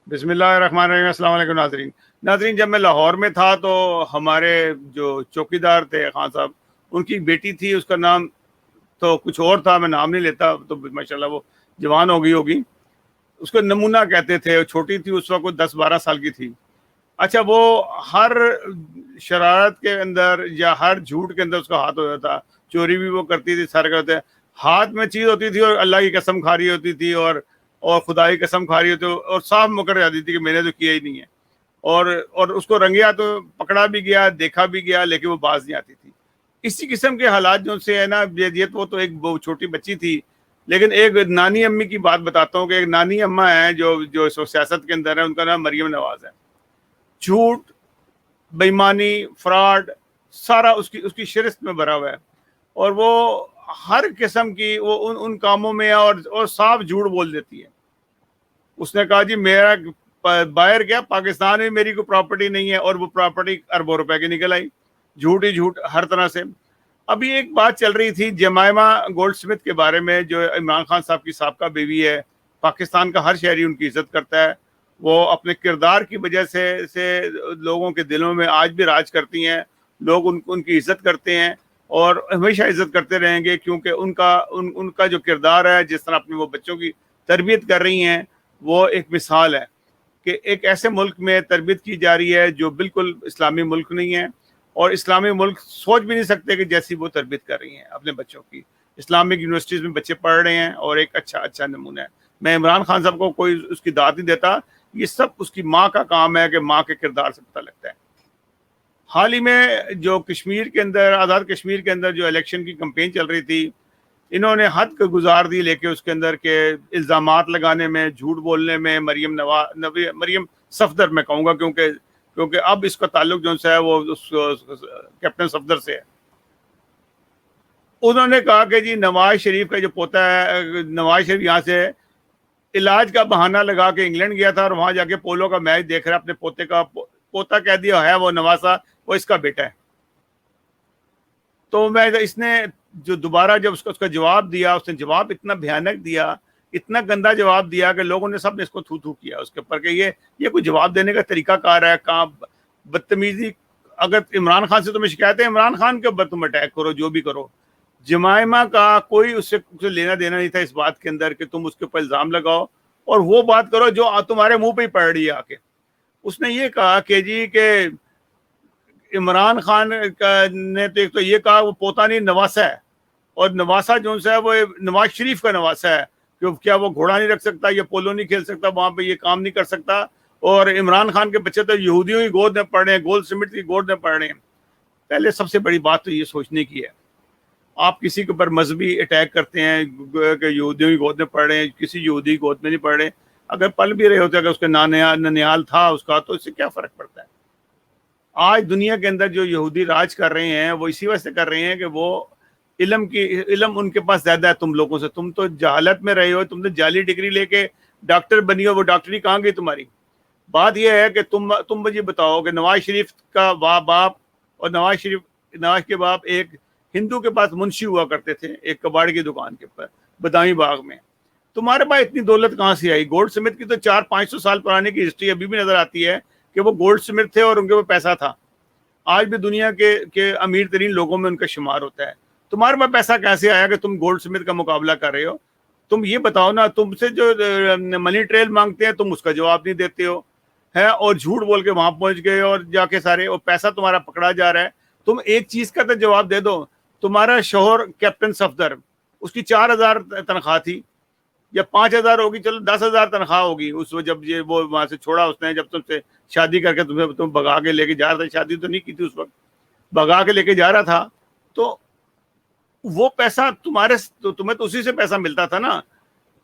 بسم اللہ الرحمن الرحیم. السلام علیکم ناظرین, جب میں لاہور میں تھا تو ہمارے جو چوکیدار تھے خان صاحب, ان کی بیٹی تھی, اس کا نام تو کچھ اور تھا, میں نام نہیں لیتا, تو ماشاءاللہ وہ جوان ہو گئی ہوگی. اس کو نمونہ کہتے تھے, چھوٹی تھی اس وقت, 10-12 سال کی تھی. اچھا, وہ ہر شرارت کے اندر یا ہر جھوٹ کے اندر اس کا ہاتھ ہوتا تھا. چوری بھی وہ کرتی تھی, سارے کرتے, ہاتھ میں چیز ہوتی تھی اور اللہ کی قسم کھا رہی ہوتی تھی, اور خدا کی قسم کھا رہی ہوتی, اور صاف مکر جاتی تھی کہ میں نے تو کیا ہی نہیں ہے. اور اس کو رنگیا تو پکڑا بھی گیا, دیکھا بھی گیا, لیکن وہ باز نہیں آتی تھی. اسی قسم کے حالات جو سے ہے نا, یہ وہ تو ایک چھوٹی بچی تھی. لیکن ایک نانی امی کی بات بتاتا ہوں کہ ایک نانی اماں ہیں جو سیاست کے اندر ہے, ان کا نام مریم نواز ہے. جھوٹ, بےایمانی, فراڈ, سارا اس کی شرست میں بھرا ہوا ہے. اور وہ ہر قسم کی وہ ان کاموں میں اور صاف جھوٹ بول دیتی ہے. اس نے کہا جی میرا باہر گیا پاکستان میں میری کوئی پراپرٹی نہیں ہے, اور وہ پراپرٹی اربوں روپے کی نکل آئی. جھوٹ ہی جھوٹ ہر طرح سے. ابھی ایک بات چل رہی تھی جمائمہ گولڈ سمتھ کے بارے میں, جو عمران خان صاحب کی سابقہ بیوی ہے. پاکستان کا ہر شہری ان کی عزت کرتا ہے. وہ اپنے کردار کی وجہ سے لوگوں کے دلوں میں آج بھی راج کرتی ہیں. لوگ ان کی عزت کرتے ہیں اور ہمیشہ عزت کرتے رہیں گے, کیونکہ ان کا جو کردار ہے, جس طرح اپنے وہ بچوں کی تربیت کر رہی ہیں, وہ ایک مثال ہے کہ ایک ایسے ملک میں تربیت کی جا رہی ہے جو بالکل اسلامی ملک نہیں ہے. اور اسلامی ملک سوچ بھی نہیں سکتے کہ جیسی وہ تربیت کر رہی ہیں اپنے بچوں کی. اسلامک یونیورسٹیز میں بچے پڑھ رہے ہیں, اور ایک اچھا نمونہ ہے. میں عمران خان صاحب کو کوئی اس کی داد نہیں دیتا, یہ سب اس کی ماں کا کام ہے کہ ماں کے کردار سے پتہ لگتا ہے. حال ہی میں جو کشمیر کے اندر, آزاد کشمیر کے اندر جو الیکشن کی کمپین چل رہی تھی, انہوں نے حد کو گزار دی لے کے اس کے اندر کے الزامات لگانے میں, جھوٹ بولنے میں. مریم صفدر میں کہوں گا, کیونکہ اب اس کا تعلق جو ہے وہ کیپٹن صفدر سے ہے. انہوں نے کہا کہ جی نواز شریف کا جو پوتا ہے, نواز شریف یہاں سے علاج کا بہانہ لگا کے انگلینڈ گیا تھا, اور وہاں جا کے پولو کا میچ دیکھ رہا ہے. اپنے پوتے کا پوتا کہہ دیا ہے وہ نواسا, وہ اس کا بیٹا ہے. تو اس نے جو دوبارہ جب اس کا جواب دیا, اس نے جواب اتنا بھیانک دیا, اتنا گندا جواب دیا کہ لوگوں نے سب نے اس کو تھو کیا اس کے اوپر کہ یہ کوئی جواب دینے کا طریقہ کار ہے. کہاں بدتمیزی. اگر عمران خان سے تمہیں شکایت ہے, عمران خان کے اوپر تم اٹیک کرو, جو بھی کرو. جمائمہ کا کوئی اس سے لینا دینا نہیں تھا اس بات کے اندر کہ تم اس کے اوپر الزام لگاؤ اور وہ بات کرو جو تمہارے منہ پہ ہی پڑ رہی ہے آ کے. اس نے یہ کہا کہ جی کہ عمران خان نے تو ایک تو یہ کہا وہ پوتا نہیں نواسا ہے, اور نواسا جو ہے وہ نواز شریف کا نواسا ہے. کہ کیا وہ گھوڑا نہیں رکھ سکتا, یہ پولو نہیں کھیل سکتا, وہاں پہ یہ کام نہیں کر سکتا. اور عمران خان کے بچے تو یہودیوں کی گود میں پڑھ رہے ہیں, گولڈ سمٹ کی گود میں پڑھ رہے ہیں. پہلے سب سے بڑی بات تو یہ سوچنے کی ہے, آپ کسی کے اوپر مذہبی اٹیک کرتے ہیں کہ یہودیوں کی گود میں پڑھ رہے ہیں, کسی یہودی کی گود میں نہیں پڑھ رہے. اگر پل بھی رہے ہوتے, اگر اس کے ننیال تھا اس کا, تو اس سے کیا فرق پڑتا ہے. آج دنیا کے اندر جو یہودی راج کر رہے ہیں وہ اسی وجہ سے کر رہے ہیں کہ وہ علم ان کے پاس زیادہ ہے تم لوگوں سے. تم تو جہالت میں رہے ہو, تم نے جعلی ڈگری لے کے ڈاکٹر بنی ہو, وہ ڈاکٹری کہاں گئی تمہاری. بات یہ ہے کہ تم مجھے بتاؤ کہ نواز شریف کا باپ اور نواز کے باپ ایک ہندو کے پاس منشی ہوا کرتے تھے ایک کباڑ کی دکان کے اوپر بدامی باغ میں. تمہارے پاس اتنی دولت کہاں سے آئی؟ گولڈ سمتھ کی تو 400-500 سال پرانے کی ہسٹری ابھی بھی نظر آتی ہے کہ وہ گولڈ سمتھ تھے اور ان کے وہ پیسہ تھا. آج بھی دنیا کے امیر ترین لوگوں میں ان کا شمار ہوتا ہے. تمہارے پاس پیسہ کیسے آیا کہ تم گولڈ سمتھ کا مقابلہ کر رہے ہو؟ تم یہ بتاؤ نا, تم سے جو منی ٹریل مانگتے ہیں تم اس کا جواب نہیں دیتے ہو ہے, اور جھوٹ بول کے وہاں پہنچ گئے اور جا کے سارے اور پیسہ تمہارا پکڑا جا رہا ہے. تم ایک چیز کا تو جواب دے دو. تمہارا شوہر کیپٹن صفدر, اس کی 4,000 تنخواہ تھی یا 5,000 ہوگی, چلو 10,000 تنخواہ ہوگی اس وقت جب یہ وہ وہاں سے چھوڑا اس نے, جب تم سے شادی کر کے تم بھگا کے لے کے جا رہا تھا. شادی تو نہیں کی تھی اس وقت, بھگا کے لے کے جا رہا تھا. تو وہ پیسہ تمہیں تو اسی سے پیسہ ملتا تھا نا.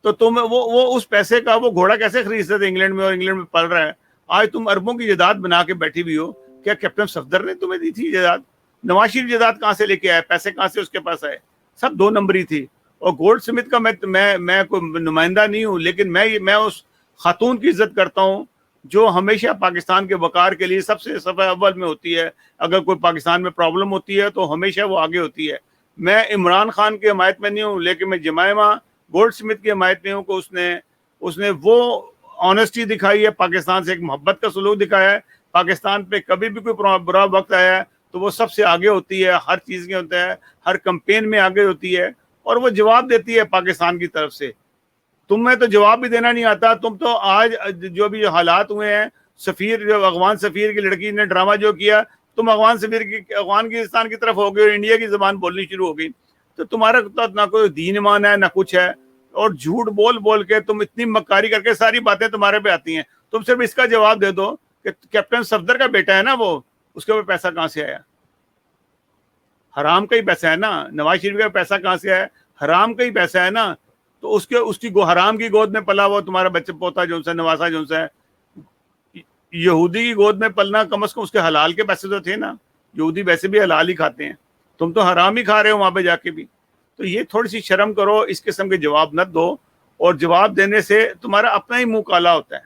تو تم وہ اس پیسے کا وہ گھوڑا کیسے خریدتے تھے انگلینڈ میں, اور انگلینڈ میں پل رہا ہے. آج تم اربوں کی جائیداد بنا کے بیٹھی ہوئی ہو. کیا کیپٹن صفدر نے تمہیں دی تھی جائیداد؟ نواز شریف جائیداد کہاں سے لے کے آئے, پیسے کہاں سے اس کے پاس آئے؟ سب 2 نمبری تھی. اور گولڈ سمتھ کا میں کوئی نمائندہ نہیں ہوں, لیکن میں اس خاتون کی عزت کرتا ہوں جو ہمیشہ پاکستان کے وقار کے لیے سب سے صفحہ اول میں ہوتی ہے. اگر کوئی پاکستان میں پرابلم ہوتی ہے تو ہمیشہ وہ آگے ہوتی ہے. میں عمران خان کی حمایت میں نہیں ہوں, لیکن میں جمائمہ گولڈ سمتھ کی حمایت میں ہوں کہ اس نے وہ آنےسٹی دکھائی ہے, پاکستان سے ایک محبت کا سلوک دکھایا ہے. پاکستان پہ کبھی بھی کوئی برا وقت آیا ہے تو وہ سب سے آگے ہوتی ہے, ہر چیز کے ہوتا ہے, ہر کمپین میں آگے ہوتی ہے, اور وہ جواب دیتی ہے پاکستان کی طرف سے. تمہیں تو جواب بھی دینا نہیں آتا. تم تو آج جو بھی حالات ہوئے ہیں, سفیر جو افغان سفیر کی لڑکی نے ڈرامہ جو کیا, تم افغانستان کی طرف ہو گئے اور انڈیا کی زبان بولنی شروع ہو گئی. تو تمہارا نہ کوئی دین ایمان ہے نہ کچھ ہے, اور جھوٹ بول بول کے تم اتنی مکاری کر کے ساری باتیں تمہارے پہ آتی ہیں. تم صرف اس کا جواب دے دو کہ کیپٹن صفدر کا بیٹا ہے نا وہ, اس کے اوپر پیسہ کہاں سے آیا؟ حرام کا ہی پیسہ ہے نا. نواز شریف کا پیسہ کہاں سے آیا؟ حرام کا ہی پیسہ ہے نا. تو اس کی حرام کی گود میں پلا ہوا تمہارا بچہ پوتا جو ہے, نواسا جو ہے, یہودی کی گود میں پلنا کم از کم اس کے حلال کے پیسے تو تھے نا. یہودی ویسے بھی حلال ہی کھاتے ہیں, تم تو حرام ہی کھا رہے ہو وہاں پہ جا کے بھی. تو یہ تھوڑی سی شرم کرو, اس قسم کے جواب نہ دو, اور جواب دینے سے تمہارا اپنا ہی منہ کالا ہوتا ہے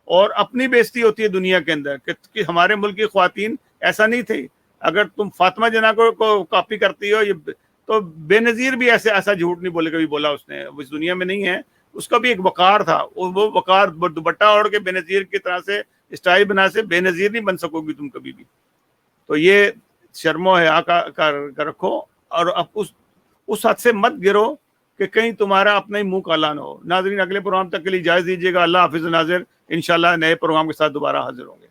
اور اپنی بےزتی ہوتی ہے دنیا کے اندر کہ ہمارے ملک کی خواتین ایسا نہیں تھے. اگر تم فاطمہ جناح کو کاپی کرتی ہو, یہ تو بے نظیر بھی ایسا جھوٹ نہیں بولے, کبھی بولا اس نے, اس دنیا میں نہیں ہے. اس کا بھی ایک وقار تھا, وہ وقار دوپٹہ اوڑھ کے بے نظیر کی طرح سے اسٹائل بنا سے بے نظیر نہیں بن سکو گی تم کبھی بھی. تو یہ شرم و حیا کا رکھو, اور اب اس حد سے مت گرو کہ کہیں تمہارا اپنا ہی منہ کالا نہ ہو. ناظرین, اگلے پروگرام تک کے لیے اجازت دیجیے گا. اللہ حافظ. ناظر انشاءاللہ نئے پروگرام کے ساتھ دوبارہ حاضر ہوں گے.